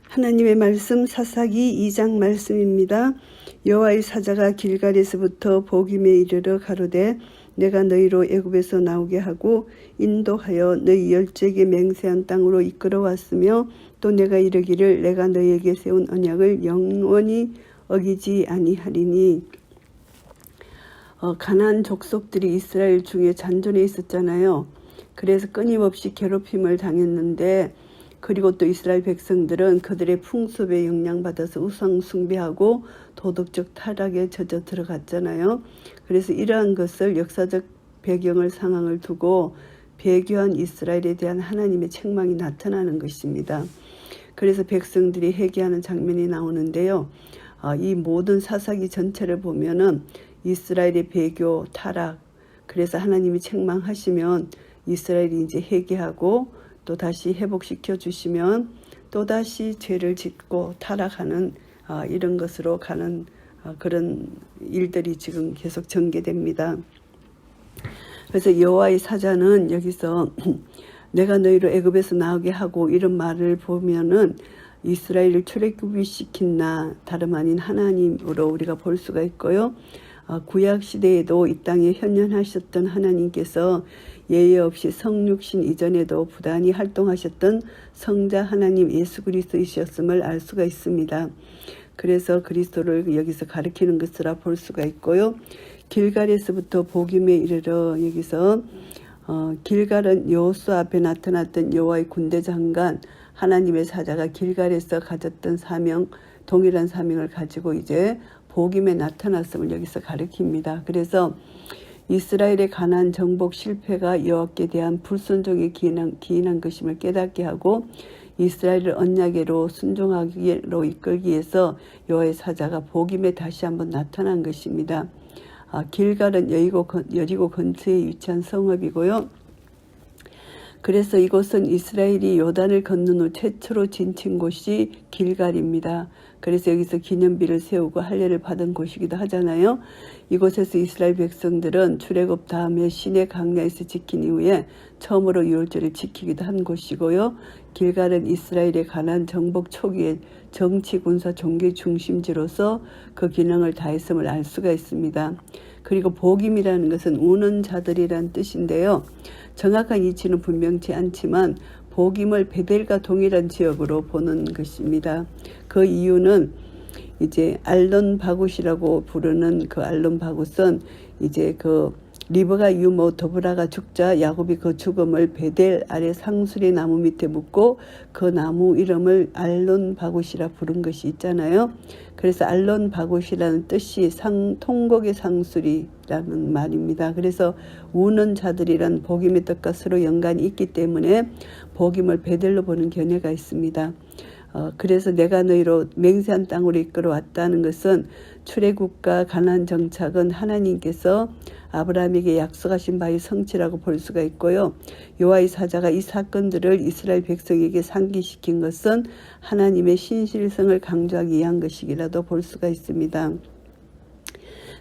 하나님의 말씀 사사기 2장 말씀입니다. 여호와의 사자가 길갈에서부터 보김에 이르러 가로되 내가 너희로 애굽에서 나오게 하고 인도하여 너희 열조에게 맹세한 땅으로 이끌어왔으며 또 내가 이르기를 내가 너희에게 세운 언약을 영원히 어기지 아니하리니. 가나안 족속들이 이스라엘 중에 잔존해 있었잖아요. 그래서 끊임없이 괴롭힘을 당했는데, 그리고 또 이스라엘 백성들은 그들의 풍습에 영향받아서 우상 숭배하고 도덕적 타락에 젖어 들어갔잖아요. 그래서 이러한 것을 역사적 배경을 상황을 두고 배교한 이스라엘에 대한 하나님의 책망이 나타나는 것입니다. 그래서 백성들이 회개하는 장면이 나오는데요. 이 모든 사사기 전체를 보면은 이스라엘의 배교, 타락, 그래서 하나님이 책망하시면 이스라엘이 이제 회개하고 또 다시 회복시켜 주시면 또 다시 죄를 짓고 타락하는 이런 것으로 가는 그런 일들이 지금 계속 전개됩니다. 그래서 여호와의 사자는 여기서 내가 너희를 애굽에서 나오게 하고 이런 말을 보면은 이스라엘을 출애굽시킨 나 다름 아닌 하나님으로 우리가 볼 수가 있고요. 구약 시대에도 이 땅에 현현하셨던 하나님께서 예외 없이 성육신 이전에도 부단히 활동하셨던 성자 하나님 예수 그리스도이셨음을 알 수가 있습니다. 그래서 그리스도를 여기서 가리키는 것이라 볼 수가 있고요. 길갈에서부터 보김에 이르러 여기서 길갈은 여호수아 앞에 나타났던 여호와의 군대 장관 하나님의 사자가 길갈에서 가졌던 사명, 동일한 사명을 가지고 이제 보김에 나타났음을 여기서 가리킵니다. 그래서 이스라엘의 가나안 정복 실패가 여호와께 대한 불순종에 기인한 것임을 깨닫게 하고 이스라엘을 언약계로 순종하기로 이끌기 위해서 여호와의 사자가 보김에 다시 한번 나타난 것입니다. 길갈은 여리고 근처에 위치한 성읍이고요. 그래서 이곳은 이스라엘이 요단을 건넌 후 최초로 진친 곳이 길갈입니다. 그래서 여기서 기념비를 세우고 할례를 받은 곳이기도 하잖아요. 이곳에서 이스라엘 백성들은 출애굽 다음에 시내 광야에서 지킨 이후에 처음으로 유월절을 지키기도 한 곳이고요. 길갈은 이스라엘의 가나안 정복 초기에 정치, 군사, 종교 중심지로서 그 기능을 다했음을 알 수가 있습니다. 그리고 보김이라는 것은 우는 자들이란 뜻인데요. 정확한 이치는 분명치 않지만 보김을 베델과 동일한 지역으로 보는 것입니다. 그 이유는 이제 알론 바굿이라고 부르는 그 알론 바굿은 이제 그 리브가 유모 도브라가 죽자 야곱이 그 죽음을 베델 아래 상수리 나무 밑에 묻고 그 나무 이름을 알론 바굿이라 부른 것이 있잖아요. 그래서 알론 바굿이라는 뜻이 통곡의 상수리라는 말입니다. 그래서 우는 자들이란 보김의 뜻과 서로 연관이 있기 때문에 보김을 베델로 보는 견해가 있습니다. 그래서 내가 너희로 맹세한 땅으로 이끌어왔다는 것은 출애굽과 가나안 정착은 하나님께서 아브라함에게 약속하신 바의 성취라고 볼 수가 있고요. 여호와의 사자가 이 사건들을 이스라엘 백성에게 상기시킨 것은 하나님의 신실성을 강조하기 위한 것이라도 볼 수가 있습니다.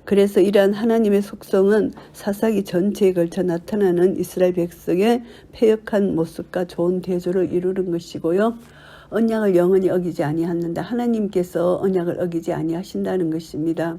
그래서 이러한 하나님의 속성은 사사기 전체에 걸쳐 나타나는 이스라엘 백성의 패역한 모습과 좋은 대조를 이루는 것이고요. 언약을 영원히 어기지 아니하는데 하나님께서 언약을 어기지 아니하신다는 것입니다.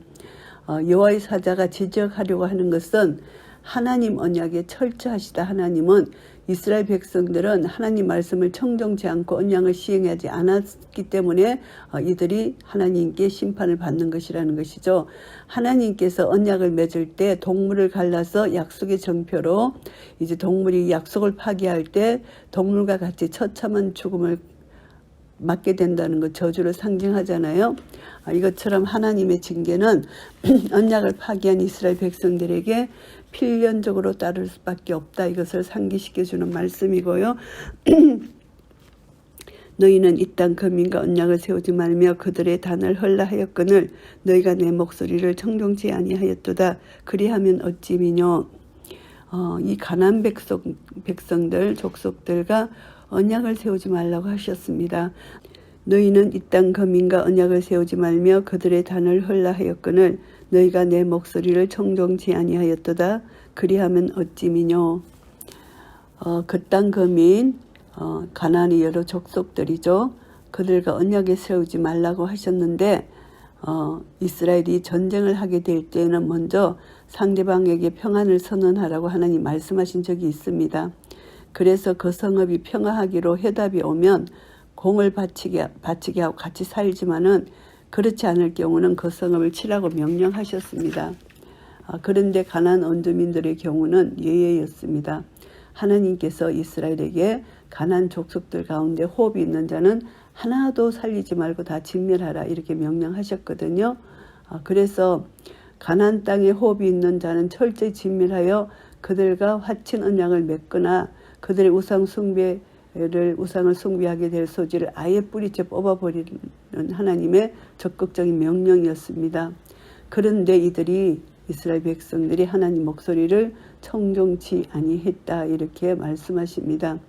여호와의 사자가 지적하려고 하는 것은 하나님 언약에 철저하시다. 하나님은 이스라엘 백성들은 하나님 말씀을 청종치 않고 언약을 시행하지 않았기 때문에 이들이 하나님께 심판을 받는 것이라는 것이죠. 하나님께서 언약을 맺을 때 동물을 갈라서 약속의 정표로 이제 동물이 약속을 파기할 때 동물과 같이 처참한 죽음을 맞게 된다는 것, 저주를 상징하잖아요. 이것처럼 하나님의 징계는 언약을 파기한 이스라엘 백성들에게 필연적으로 따를 수밖에 없다. 이것을 상기시켜주는 말씀이고요. 너희는 이 땅 거민과 언약을 세우지 말며 그들의 단을 헐라하였거늘 너희가 내 목소리를 청종치 아니하였도다. 그리하면 어찌 미뇨. 이 가나안 백성들 족속들과 언약을 세우지 말라고 하셨습니다. 너희는 이 땅 거민과 언약을 세우지 말며 그들의 단을 헐라하였거늘 너희가 내 목소리를 청종치 아니하였도다. 그리하면 어찌 미뇨. 그 땅 거민 가나안의 여러 족속들이죠. 그들과 언약에 세우지 말라고 하셨는데 이스라엘이 전쟁을 하게 될 때에는 먼저 상대방에게 평안을 선언하라고 하나님 말씀하신 적이 있습니다. 그래서 그 성읍이 평화하기로 해답이 오면 공을 바치게 하고 같이 살지만은 그렇지 않을 경우는 그 성읍을 치라고 명령하셨습니다. 그런데 가나안 원주민들의 경우는 예외였습니다. 하나님께서 이스라엘에게 가나안 족속들 가운데 호흡이 있는 자는 하나도 살리지 말고 다 진멸하라 이렇게 명령하셨거든요. 그래서 가나안 땅에 호흡이 있는 자는 철저히 진멸하여 그들과 화친 언약을 맺거나 그들의 우상을 숭배하게 될 소지를 아예 뿌리째 뽑아버리는 하나님의 적극적인 명령이었습니다. 그런데 이스라엘 백성들이 하나님 목소리를 청종치 아니했다 이렇게 말씀하십니다.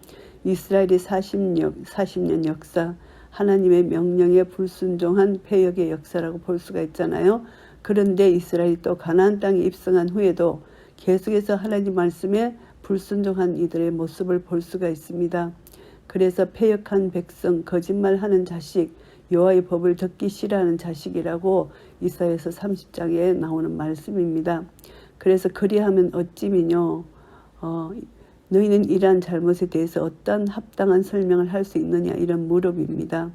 이스라엘의 40년 역사, 하나님의 명령에 불순종한 패역의 역사라고 볼 수가 있잖아요. 그런데 이스라엘이 또 가나안 땅에 입성한 후에도 계속해서 하나님 말씀에 불순종한 이들의 모습을 볼 수가 있습니다. 그래서 패역한 백성, 거짓말하는 자식, 여호와의 법을 듣기 싫어하는 자식이라고 이사야서 30장에 나오는 말씀입니다. 그래서 그리하면 어찌미뇨 너희는 이러한 잘못에 대해서 어떤 합당한 설명을 할 수 있느냐 이런 물음입니다.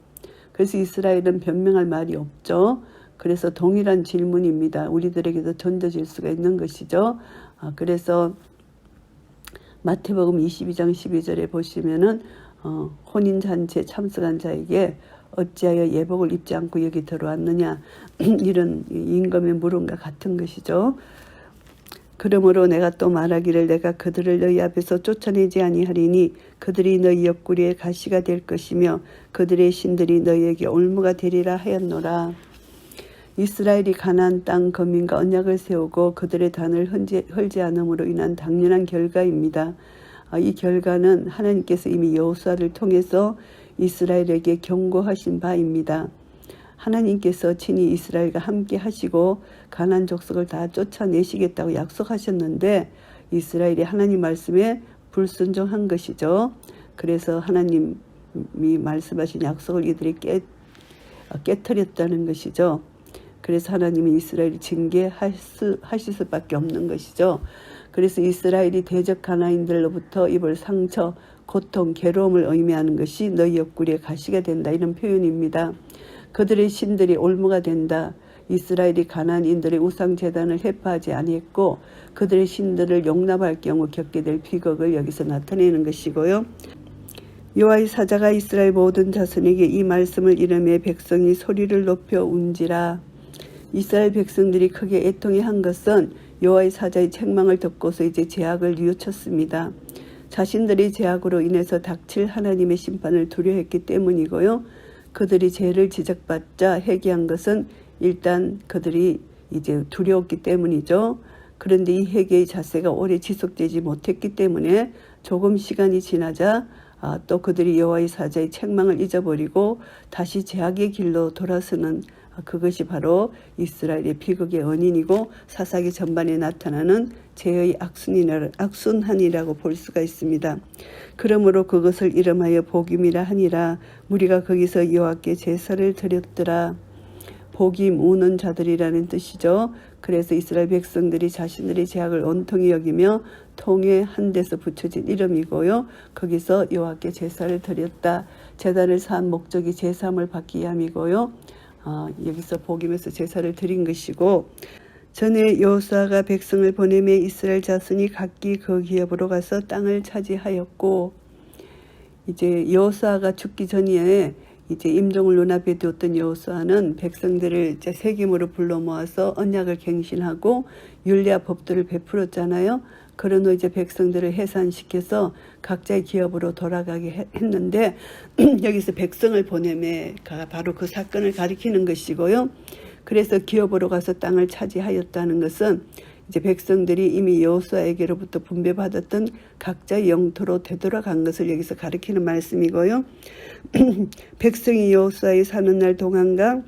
그래서 이스라엘은 변명할 말이 없죠. 그래서 동일한 질문입니다. 우리들에게도 던져질 수가 있는 것이죠. 그래서 마태복음 22장 12절에 보시면은 혼인잔치에 참석한 자에게 어찌하여 예복을 입지 않고 여기 들어왔느냐 이런 임금의 물음과 같은 것이죠. 그러므로 내가 또 말하기를 내가 그들을 너희 앞에서 쫓아내지 아니하리니 그들이 너희 옆구리에 가시가 될 것이며 그들의 신들이 너희에게 올무가 되리라 하였노라. 이스라엘이 가나안 땅 거민과 언약을 세우고 그들의 단을 헐지 않음으로 인한 당연한 결과입니다. 이 결과는 하나님께서 이미 여호수아를 통해서 이스라엘에게 경고하신 바입니다. 하나님께서 친히 이스라엘과 함께 하시고 가나안 족속을 다 쫓아내시겠다고 약속하셨는데 이스라엘이 하나님 말씀에 불순종한 것이죠. 그래서 하나님이 말씀하신 약속을 이들이 깨트렸다는 것이죠. 그래서 하나님은 이스라엘을 징계하실 수밖에 없는 것이죠. 그래서 이스라엘이 대적 가나안인들로부터 입을 상처, 고통, 괴로움을 의미하는 것이 너희 옆구리에 가시가 된다 이런 표현입니다. 그들의 신들이 올무가 된다. 이스라엘이 가나안인들의 우상제단을 해파하지 아니했고 그들의 신들을 용납할 경우 겪게 될 비극을 여기서 나타내는 것이고요. 여호와의 사자가 이스라엘 모든 자손에게 이 말씀을 이르매 백성이 소리를 높여 운지라. 이스라엘 백성들이 크게 애통해한 것은 여호와의 사자의 책망을 듣고서 이제 죄악을 뉘우쳤습니다. 자신들의 죄악으로 인해서 닥칠 하나님의 심판을 두려워했기 때문이고요. 그들이 죄를 지적받자 회개한 것은 일단 그들이 이제 두려웠기 때문이죠. 그런데 이 회개의 자세가 오래 지속되지 못했기 때문에 조금 시간이 지나자 또 그들이 여호와의 사자의 책망을 잊어버리고 다시 죄악의 길로 돌아서는 그것이 바로 이스라엘의 비극의 원인이고 사사기 전반에 나타나는 죄의 악순환이라고 볼 수가 있습니다. 그러므로 그것을 이름하여 복임이라 하니라. 무리가 거기서 여호와께 제사를 드렸더라. 복임 우는 자들이라는 뜻이죠. 그래서 이스라엘 백성들이 자신들의 죄악을 온통히 여기며 통에 한 데서 붙여진 이름이고요. 거기서 여호와께 제사를 드렸다. 제단을 쌓은 목적이 제사함을 받기 위함이고요. 여기서 복임에서 제사를 드린 것이고 전에 여호수아가 백성을 보내매 이스라엘 자손이 각기 그 기업으로 가서 땅을 차지하였고 이제 여호수아가 죽기 전에 이제 임종을 눈앞에 두었던 여호수아는 백성들을 이제 세겜으로 불러 모아서 언약을 갱신하고 율례와 법도를 베풀었잖아요. 그런 후 이제 백성들을 해산시켜서 각자의 기업으로 돌아가게 했는데 여기서 백성을 보내매가 바로 그 사건을 가리키는 것이고요. 그래서 기업으로 가서 땅을 차지하였다는 것은 이제 백성들이 이미 여호수아에게로부터 분배받았던 각자의 영토로 되돌아간 것을 여기서 가리키는 말씀이고요. 백성이 여호수아에 사는 날 동안과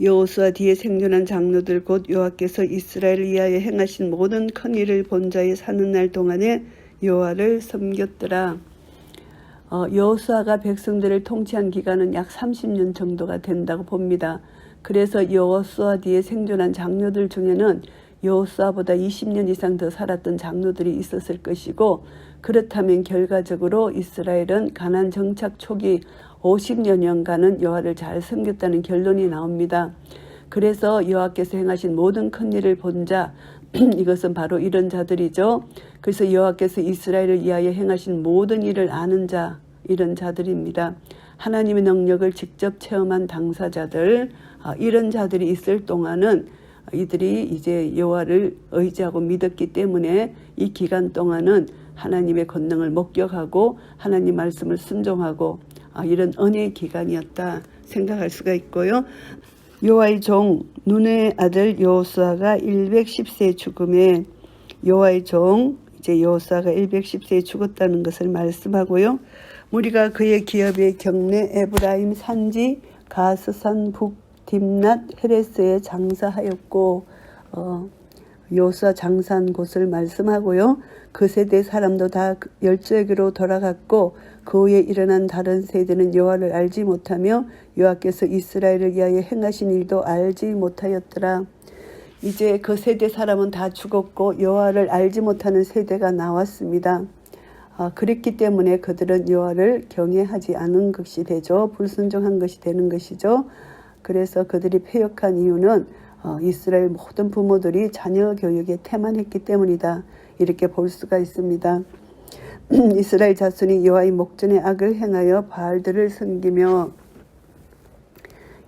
여호수아 뒤에 생존한 장로들 곧 여호와께서 이스라엘을 위하여 행하신 모든 큰 일을 본 자에 사는 날 동안에 여호와를 섬겼더라. 여호수아가 백성들을 통치한 기간은 약 30년 정도가 된다고 봅니다. 그래서 여호수아 뒤에 생존한 장로들 중에는 여호수아보다 20년 이상 더 살았던 장로들이 있었을 것이고, 그렇다면 결과적으로 이스라엘은 가나안 정착 초기 50여 년간은 여호와를 잘 섬겼다는 결론이 나옵니다. 그래서 여호와께서 행하신 모든 큰 일을 본 자, 이것은 바로 이런 자들이죠. 그래서 여호와께서 이스라엘을 위하여 행하신 모든 일을 아는 자, 이런 자들입니다. 하나님의 능력을 직접 체험한 당사자들, 이런 자들이 있을 동안은 이들이 이제 여호와를 의지하고 믿었기 때문에 이 기간 동안은 하나님의 권능을 목격하고 하나님 말씀을 순종하고 이런 은혜의 기간이었다 생각할 수가 있고요. 여호와의 종 눈의 아들 여호수아가 110세에 죽음에 여호와의 종 이제 여호수아가 110세에 죽었다는 것을 말씀하고요. 무리가 그의 기업의 경내 에브라임 산지 가스산 북 딥낫 헤레스에 장사하였고, 여호수아 장사한 곳을 말씀하고요. 그 세대 사람도 다 열조에게로 돌아갔고 그 후에 일어난 다른 세대는 여호와를 알지 못하며 여호와께서 이스라엘을 위하여 행하신 일도 알지 못하였더라. 이제 그 세대 사람은 다 죽었고 여호와를 알지 못하는 세대가 나왔습니다. 그랬기 때문에 그들은 여호와를 경외하지 않은 것이 되죠. 불순종한 것이 되는 것이죠. 그래서 그들이 패역한 이유는 이스라엘 모든 부모들이 자녀 교육에 태만했기 때문이다. 이렇게 볼 수가 있습니다. 이스라엘 자손이 여호와의 목전에 악을 행하여 바알들을 섬기며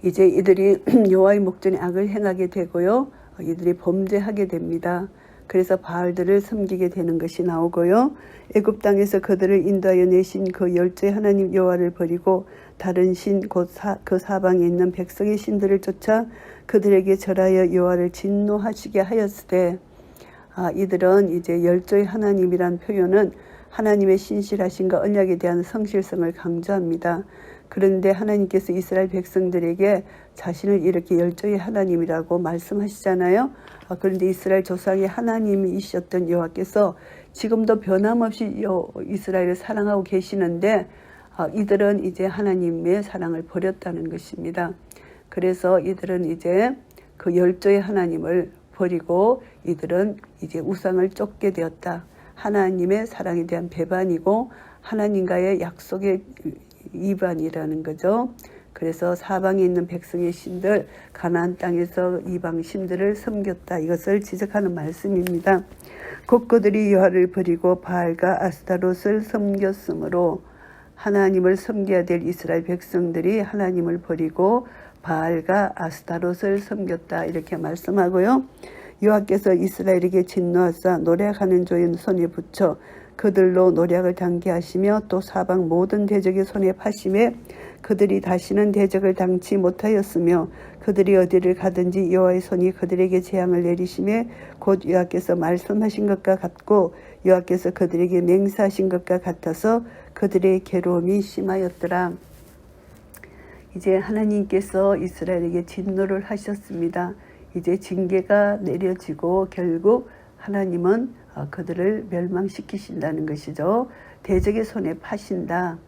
이제 이들이 여호와의 목전에 악을 행하게 되고요. 이들이 범죄하게 됩니다. 그래서 바알들을 섬기게 되는 것이 나오고요. 애굽 땅에서 그들을 인도하여 내신 그 열조의 하나님 여호와를 버리고 다른 신 곧 그 사방에 있는 백성의 신들을 쫓아 그들에게 절하여 여호와를 진노하시게 하였으되, 이들은 이제 열조의 하나님이란 표현은 하나님의 신실하심과 언약에 대한 성실성을 강조합니다. 그런데 하나님께서 이스라엘 백성들에게 자신을 이렇게 열조의 하나님이라고 말씀하시잖아요. 그런데 이스라엘 조상의 하나님이셨던 여호와께서 지금도 변함없이 이스라엘을 사랑하고 계시는데 이들은 이제 하나님의 사랑을 버렸다는 것입니다. 그래서 이들은 이제 그 열조의 하나님을 버리고 이들은 이제 우상을 쫓게 되었다. 하나님의 사랑에 대한 배반이고 하나님과의 약속의 위반이라는 거죠. 그래서 사방에 있는 백성의 신들, 가나안 땅에서 이방 신들을 섬겼다. 이것을 지적하는 말씀입니다. 곧 그들이 여호와를 버리고 바알과 아스타롯을 섬겼으므로, 하나님을 섬겨야 될 이스라엘 백성들이 하나님을 버리고 바알과 아스타롯을 섬겼다. 이렇게 말씀하고요. 여호와께서 이스라엘에게 진노하사 노략하는 조의 손에 붙여 그들로 노략을 당케 하시며 또 사방 모든 대적의 손에 파심에 그들이 다시는 대적을 당치 못하였으며 그들이 어디를 가든지 여호와의 손이 그들에게 재앙을 내리심에 곧 여호와께서 말씀하신 것과 같고 여호와께서 그들에게 맹세하신 것과 같아서 그들의 괴로움이 심하였더라. 이제 하나님께서 이스라엘에게 진노를 하셨습니다. 이제 징계가 내려지고 결국 하나님은 그들을 멸망시키신다는 것이죠. 대적의 손에 파신다.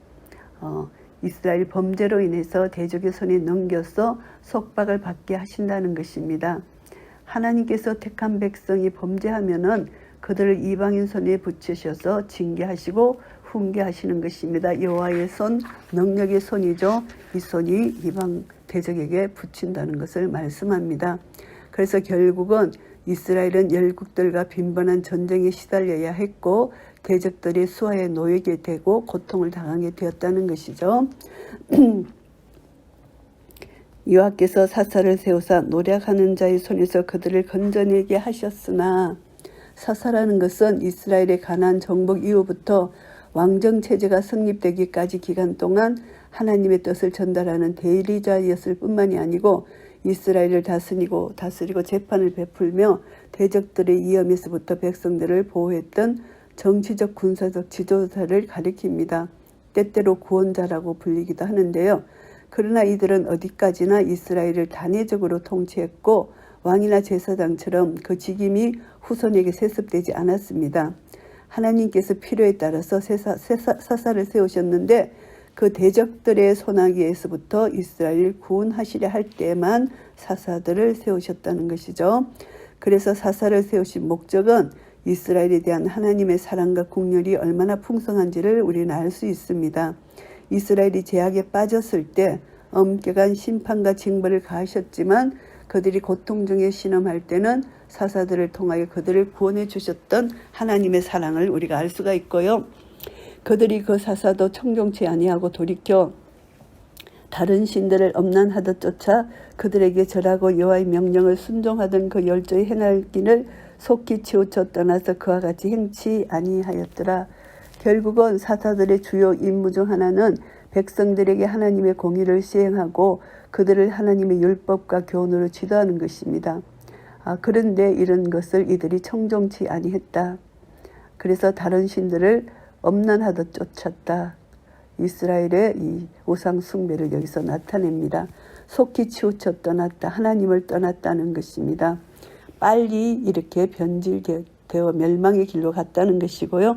이스라엘 범죄로 인해서 대적의 손에 넘겨서 속박을 받게 하신다는 것입니다. 하나님께서 택한 백성이 범죄하면은 그들을 이방인 손에 붙이셔서 징계하시고 훈계하시는 것입니다. 여호와의 손, 능력의 손이죠. 이 손이 이방 대적에게 붙인다는 것을 말씀합니다. 그래서 결국은 이스라엘은 열국들과 빈번한 전쟁에 시달려야 했고 대적들이 수하에 놓이게 되고 고통을 당하게 되었다는 것이죠. 여호와께서 사사를 세우사 노략하는 자의 손에서 그들을 건져내게 하셨으나, 사사라는 것은 이스라엘의 가나안 정복 이후부터 왕정체제가 성립되기까지 기간 동안 하나님의 뜻을 전달하는 대리자였을 뿐만이 아니고 이스라엘을 다스리고 재판을 베풀며 대적들의 위험에서부터 백성들을 보호했던 정치적 군사적 지도자를 가리킵니다. 때때로 구원자라고 불리기도 하는데요. 그러나 이들은 어디까지나 이스라엘을 단회적으로 통치했고 왕이나 제사장처럼 그 직임이 후손에게 세습되지 않았습니다. 하나님께서 필요에 따라서 사사를 세우셨는데 그 대적들의 손아귀에서부터 이스라엘을 구원하시려 할 때만 사사들을 세우셨다는 것이죠. 그래서 사사를 세우신 목적은 이스라엘에 대한 하나님의 사랑과 긍휼이 얼마나 풍성한지를 우리는 알 수 있습니다. 이스라엘이 죄악에 빠졌을 때 엄격한 심판과 징벌을 가하셨지만 그들이 고통 중에 신음할 때는 사사들을 통하여 그들을 구원해 주셨던 하나님의 사랑을 우리가 알 수가 있고요. 그들이 그 사사도 청종치 아니하고 돌이켜 다른 신들을 엄난하듯 쫓아 그들에게 절하고 여호와의 명령을 순종하던 그 열조의 행할 길을 속히 치우쳐 떠나서 그와 같이 행치 아니하였더라. 결국은 사사들의 주요 임무 중 하나는 백성들에게 하나님의 공의를 시행하고 그들을 하나님의 율법과 교훈으로 지도하는 것입니다. 그런데 이런 것을 이들이 청종치 아니했다. 그래서 다른 신들을 엄난하듯 쫓았다. 이스라엘의 이 우상 숭배를 여기서 나타냅니다. 속히 치우쳐 떠났다. 하나님을 떠났다는 것입니다. 빨리 이렇게 변질되어 멸망의 길로 갔다는 것이고요.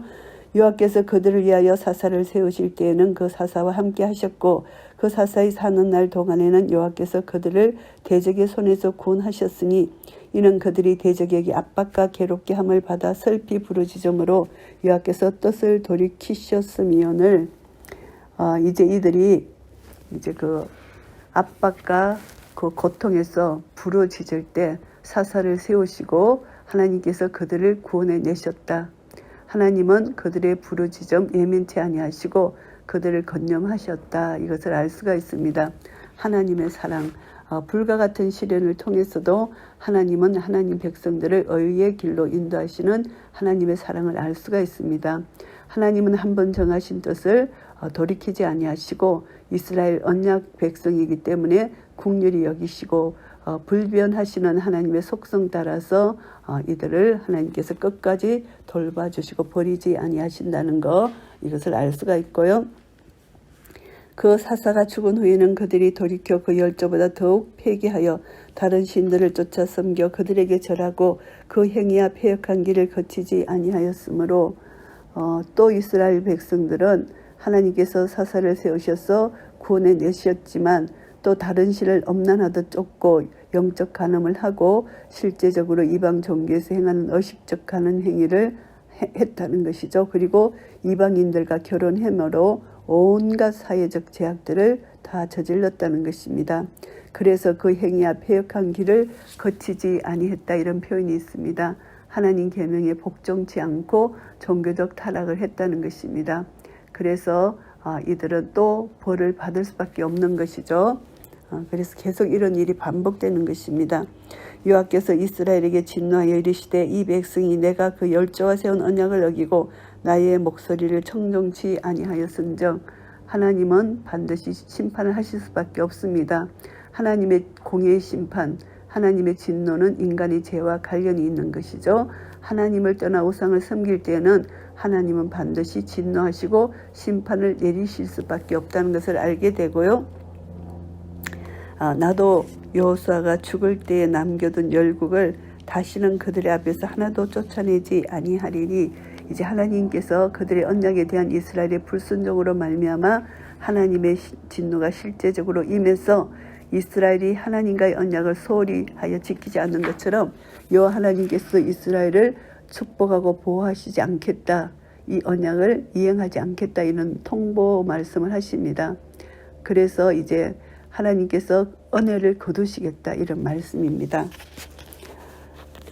여호와께서 그들을 위하여 사사를 세우실 때에는 그 사사와 함께 하셨고 그 사사의 사는 날 동안에는 여호와께서 그들을 대적의 손에서 구원하셨으니 이는 그들이 대적에게 압박과 괴롭게 함을 받아 슬피 부르짖음으로 여호와께서 뜻을 돌이키셨음이오늘. 이제 이들이 이제 그 압박과 그 고통에서 부르짖을 때 사사를 세우시고 하나님께서 그들을 구원해 내셨다. 하나님은 그들의 부르짖음 예민치 아니하시고 그들을 건념하셨다. 이것을 알 수가 있습니다. 하나님의 사랑, 불과 같은 시련을 통해서도 하나님은 하나님 백성들을 의의 길로 인도하시는 하나님의 사랑을 알 수가 있습니다. 하나님은 한 번 정하신 뜻을 돌이키지 아니하시고 이스라엘 언약 백성이기 때문에 긍휼히 여기시고 불변하시는 하나님의 속성 따라서 이들을 하나님께서 끝까지 돌봐주시고 버리지 아니하신다는 것, 이것을 알 수가 있고요. 그 사사가 죽은 후에는 그들이 돌이켜 그 열조보다 더욱 폐기하여 다른 신들을 쫓아 섬겨 그들에게 절하고 그 행위와 패역한 길을 거치지 아니하였으므로 또 이스라엘 백성들은 하나님께서 사사를 세우셔서 구원해 내셨지만 또 다른 신을 엄난하듯 쫓고 영적 간음을 하고 실제적으로 이방 종교에서 행하는 의식적 간음 행위를 했다는 것이죠. 그리고 이방인들과 결혼함으로 온갖 사회적 제약들을 다 저질렀다는 것입니다. 그래서 그 행위와 패역한 길을 거치지 아니했다, 이런 표현이 있습니다. 하나님 계명에 복종치 않고 종교적 타락을 했다는 것입니다. 그래서 이들은 또 벌을 받을 수밖에 없는 것이죠. 그래서 계속 이런 일이 반복되는 것입니다. 여호와께서 이스라엘에게 진노하여 이르시되 이 백성이 내가 그 열조와 세운 언약을 어기고 나의 목소리를 청종치 아니하였은즉, 하나님은 반드시 심판을 하실 수밖에 없습니다. 하나님의 공의의 심판, 하나님의 진노는 인간의 죄와 관련이 있는 것이죠. 하나님을 떠나 우상을 섬길 때에는 하나님은 반드시 진노하시고 심판을 내리실 수밖에 없다는 것을 알게 되고요. 나도 여호수아가 죽을 때에 남겨둔 열국을 다시는 그들의 앞에서 하나도 쫓아내지 아니하리니, 이제 하나님께서 그들의 언약에 대한 이스라엘의 불순종으로 말미암아 하나님의 진노가 실제적으로 임해서 이스라엘이 하나님과의 언약을 소홀히 하여 지키지 않는 것처럼 여호와 하나님께서 이스라엘을 축복하고 보호하시지 않겠다, 이 언약을 이행하지 않겠다, 이런 통보 말씀을 하십니다. 그래서 이제 하나님께서 은혜를 거두시겠다, 이런 말씀입니다.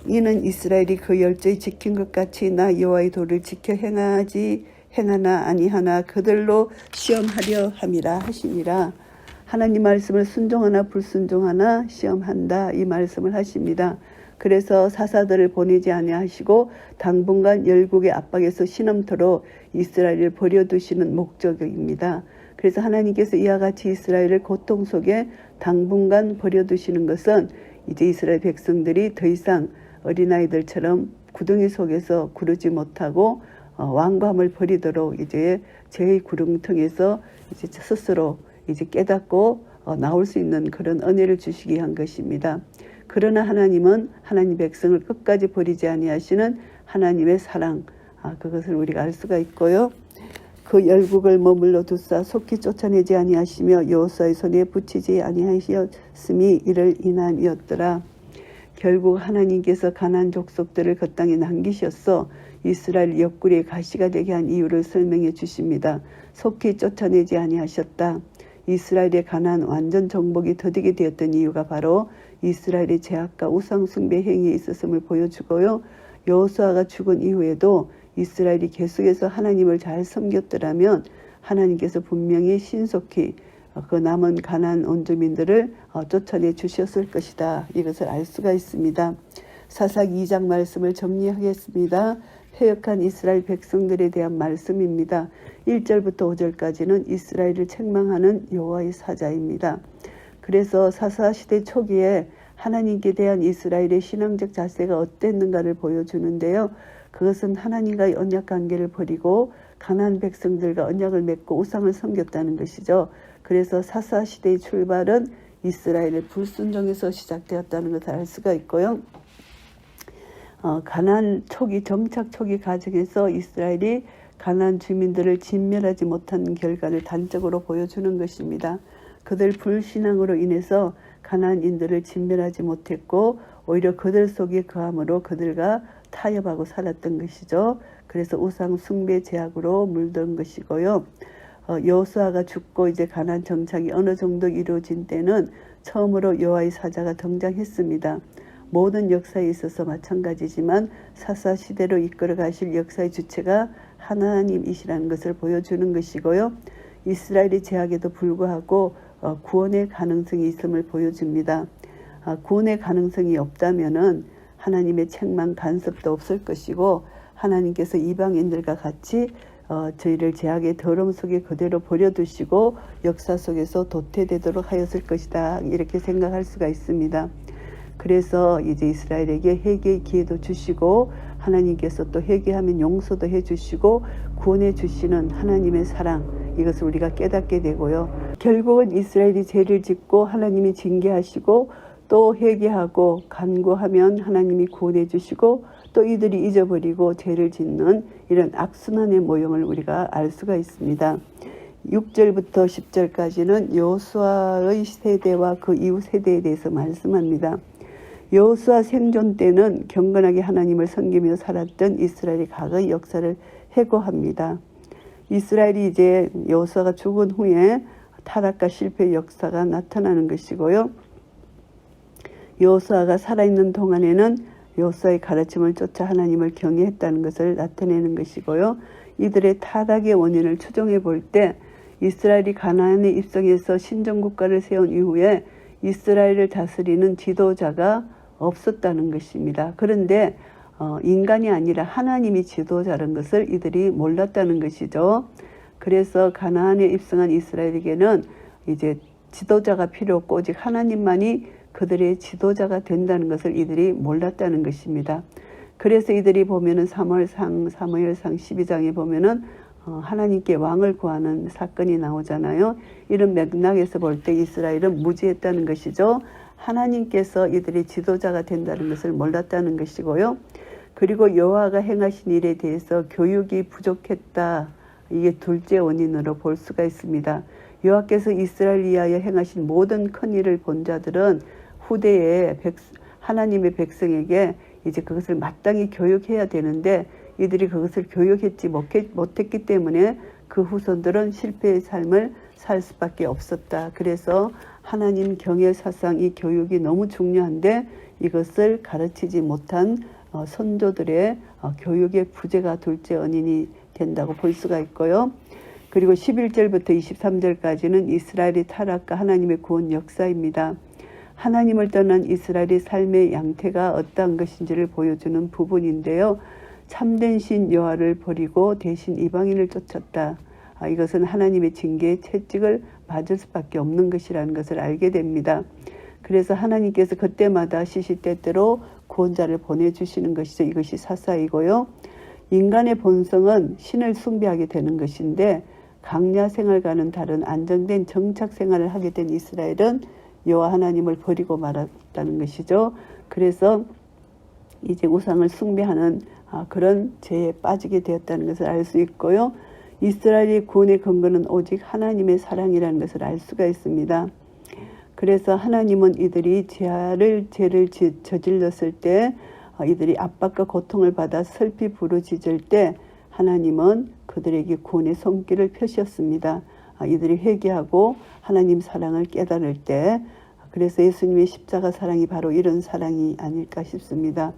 이는 이스라엘이 그 열조에 지킨 것 같이 나 여호와의 도를 지켜 행하나 아니하나 그들로 시험하려 함이라 하시니라. 하나님 말씀을 순종하나 불순종하나 시험한다, 이 말씀을 하십니다. 그래서 사사들을 보내지 아니하시고 당분간 열국의 압박에서 신음토록 이스라엘을 버려두시는 목적입니다. 그래서 하나님께서 이와 같이 이스라엘을 고통 속에 당분간 버려두시는 것은 이제 이스라엘 백성들이 더 이상 어린아이들처럼 구덩이 속에서 구르지 못하고 완고함을 버리도록 이제 죄의 구렁텅이에서 이제 스스로 이제 깨닫고 나올 수 있는 그런 은혜를 주시기 위한 것입니다. 그러나 하나님은 하나님 백성을 끝까지 버리지 아니하시는 하나님의 사랑, 그것을 우리가 알 수가 있고요. 그 열국을 머물러 두사 속히 쫓아내지 아니하시며 여호수아의 손에 붙이지 아니하셨음이 이를 인함이었더라. 결국 하나님께서 가나안 족속들을 그 땅에 남기셔서 이스라엘 옆구리에 가시가 되게 한 이유를 설명해 주십니다. 속히 쫓아내지 아니하셨다. 이스라엘의 가나안 완전 정복이 더디게 되었던 이유가 바로 이스라엘의 죄악과 우상 숭배 행위에 있었음을 보여주고요. 여호수아가 죽은 이후에도 이스라엘이 계속해서 하나님을 잘 섬겼더라면 하나님께서 분명히 신속히 그 남은 가나안 원주민들을 쫓아내 주셨을 것이다. 이것을 알 수가 있습니다. 사사기 2장 말씀을 정리하겠습니다. 패역한 이스라엘 백성들에 대한 말씀입니다. 1절부터 5절까지는 이스라엘을 책망하는 여호와의 사자입니다. 그래서 사사시대 초기에 하나님께 대한 이스라엘의 신앙적 자세가 어땠는가를 보여주는데요. 그것은 하나님과의 언약관계를 버리고 가나안 백성들과 언약을 맺고 우상을 섬겼다는 것이죠. 그래서 사사시대의 출발은 이스라엘의 불순종에서 시작되었다는 것을 알 수가 있고요. 가나안 초기 정착 초기 과정에서 이스라엘이 가나안 주민들을 진멸하지 못한 결과를 단적으로 보여주는 것입니다. 그들 불신앙으로 인해서 가나안인들을 진멸하지 못했고 오히려 그들 속에 거함으로 그들과 타협하고 살았던 것이죠. 그래서 우상 숭배 죄악으로 물든 것이고요. 여호수아가 죽고 이제 가나안 정착이 어느 정도 이루어진 때는 처음으로 여호와의 사자가 등장했습니다. 모든 역사에 있어서 마찬가지지만 사사 시대로 이끌어 가실 역사의 주체가 하나님이시라는 것을 보여주는 것이고요. 이스라엘의 죄악에도 불구하고 구원의 가능성이 있음을 보여줍니다. 구원의 가능성이 없다면은 하나님의 책망 간섭도 없을 것이고 하나님께서 이방인들과 같이 저희를 죄악의 더러움 속에 그대로 버려두시고 역사 속에서 도태되도록 하였을 것이다. 이렇게 생각할 수가 있습니다. 그래서 이제 이스라엘에게 회개의 기회도 주시고 하나님께서 또 회개하면 용서도 해주시고 구원해 주시는 하나님의 사랑, 이것을 우리가 깨닫게 되고요. 결국은 이스라엘이 죄를 짓고 하나님이 징계하시고 또 회개하고 간구하면 하나님이 구원해 주시고 또 이들이 잊어버리고 죄를 짓는 이런 악순환의 모형을 우리가 알 수가 있습니다. 6절부터 10절까지는 여호수아의 세대와 그 이후 세대에 대해서 말씀합니다. 여호수아 생존 때는 경건하게 하나님을 섬기며 살았던 이스라엘의 과거의 역사를 회고합니다. 이스라엘이 이제 여호수아가 죽은 후에 타락과 실패의 역사가 나타나는 것이고요. 여호수아가 살아있는 동안에는 여호수아의 가르침을 쫓아 하나님을 경외했다는 것을 나타내는 것이고요. 이들의 타락의 원인을 추정해 볼 때 이스라엘이 가나안에 입성해서 신정국가를 세운 이후에 이스라엘을 다스리는 지도자가 없었다는 것입니다. 그런데 인간이 아니라 하나님이 지도자라는 것을 이들이 몰랐다는 것이죠. 그래서 가나안에 입성한 이스라엘에게는 이제 지도자가 필요 없고 오직 하나님만이 그들의 지도자가 된다는 것을 이들이 몰랐다는 것입니다. 그래서 이들이 보면은 사무엘상 12장에 보면은 하나님께 왕을 구하는 사건이 나오잖아요. 이런 맥락에서 볼 때 이스라엘은 무지했다는 것이죠. 하나님께서 이들이 지도자가 된다는 것을 몰랐다는 것이고요. 그리고 여호와가 행하신 일에 대해서 교육이 부족했다. 이게 둘째 원인으로 볼 수가 있습니다. 여호와께서 이스라엘 위하여 행하신 모든 큰 일을 본 자들은 후대에 하나님의 백성에게 이제 그것을 마땅히 교육해야 되는데 이들이 그것을 교육했지 못했기 때문에 그 후손들은 실패의 삶을 살 수밖에 없었다. 그래서 하나님 경외 사상 이 교육이 너무 중요한데 이것을 가르치지 못한 선조들의 교육의 부재가 둘째 원인이 된다고 볼 수가 있고요. 그리고 11절부터 23절까지는 이스라엘의 타락과 하나님의 구원 역사입니다. 하나님을 떠난 이스라엘의 삶의 양태가 어떠한 것인지를 보여주는 부분인데요. 참된 신 여호와를 버리고 대신 이방인을 쫓았다. 이것은 하나님의 징계의 채찍을 맞을 수밖에 없는 것이라는 것을 알게 됩니다. 그래서 하나님께서 그때마다 시시때때로 구원자를 보내주시는 것이죠. 이것이 사사이고요. 인간의 본성은 신을 숭배하게 되는 것인데 강야 생활과는 다른 안정된 정착 생활을 하게 된 이스라엘은 여호와 하나님을 버리고 말았다는 것이죠. 그래서 이제 우상을 숭배하는 그런 죄에 빠지게 되었다는 것을 알 수 있고요. 이스라엘의 구원의 근거는 오직 하나님의 사랑이라는 것을 알 수가 있습니다. 그래서 하나님은 이들이 죄를 저질렀을 때 이들이 압박과 고통을 받아 슬피 부르짖을 때 하나님은 그들에게 구원의 손길을 펴셨습니다. 이들이 회개하고 하나님 사랑을 깨달을 때, 그래서 예수님의 십자가 사랑이 바로 이런 사랑이 아닐까 싶습니다.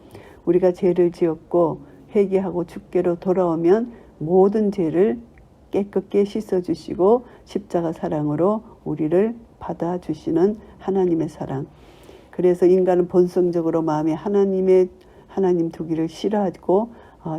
우리가 죄를 지었고 회개하고 주께로 돌아오면 모든 죄를 깨끗게 씻어주시고 십자가 사랑으로 우리를 받아주시는 하나님의 사랑. 그래서 인간은 본성적으로 마음에 하나님 두기를 싫어하고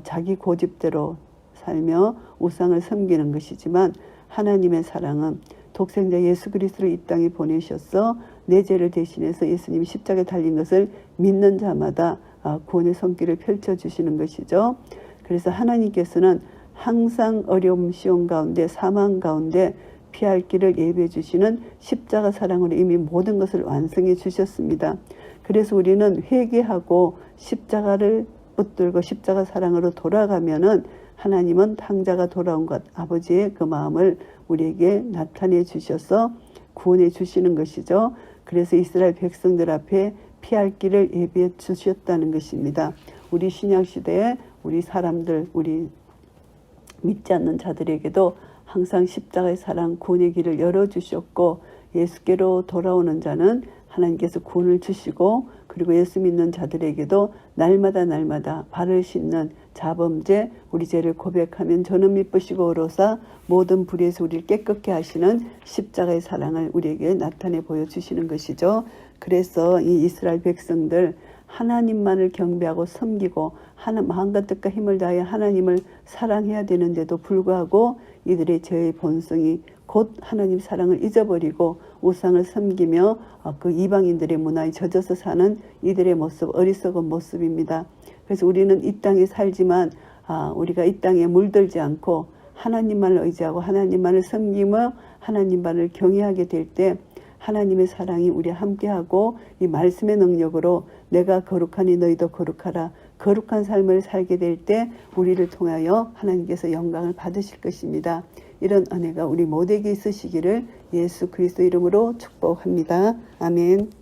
자기 고집대로 살며 우상을 섬기는 것이지만, 하나님의 사랑은 독생자 예수 그리스도를 이 땅에 보내셔서 내 죄를 대신해서 예수님이 십자가에 달린 것을 믿는 자마다 구원의 손길을 펼쳐주시는 것이죠. 그래서 하나님께서는 항상 어려움 시험 가운데 사망 가운데 피할 길을 예비해 주시는 십자가 사랑으로 이미 모든 것을 완성해 주셨습니다. 그래서 우리는 회개하고 십자가를 붙들고 십자가 사랑으로 돌아가면은 하나님은 탕자가 돌아온 것, 아버지의 그 마음을 우리에게 나타내 주셔서 구원해 주시는 것이죠. 그래서 이스라엘 백성들 앞에 피할 길을 예비해 주셨다는 것입니다. 우리 신약시대에 우리 사람들, 우리 믿지 않는 자들에게도 항상 십자가의 사랑, 구원의 길을 열어주셨고, 예수께로 돌아오는 자는 하나님께서 구원을 주시고, 그리고 예수 믿는 자들에게도 날마다 발을 씻는 자범죄, 우리 죄를 고백하면 저는 미쁘시고 어로사 모든 불의에서 우리를 깨끗게 하시는 십자가의 사랑을 우리에게 나타내 보여주시는 것이죠. 그래서 이 이스라엘 백성들 하나님만을 경배하고 섬기고 마음과 뜻과 힘을 다해 하나님을 사랑해야 되는데도 불구하고 이들의 죄의 본성이 곧 하나님 사랑을 잊어버리고 우상을 섬기며 그 이방인들의 문화에 젖어서 사는 이들의 모습, 어리석은 모습입니다. 그래서 우리는 이 땅에 살지만 우리가 이 땅에 물들지 않고 하나님만을 의지하고 하나님만을 섬기며 하나님만을 경외하게 될 때 하나님의 사랑이 우리와 함께하고 이 말씀의 능력으로 내가 거룩하니 너희도 거룩하라, 거룩한 삶을 살게 될 때 우리를 통하여 하나님께서 영광을 받으실 것입니다. 이런 은혜가 우리 모두에게 있으시기를 예수 그리스도 이름으로 축복합니다. 아멘.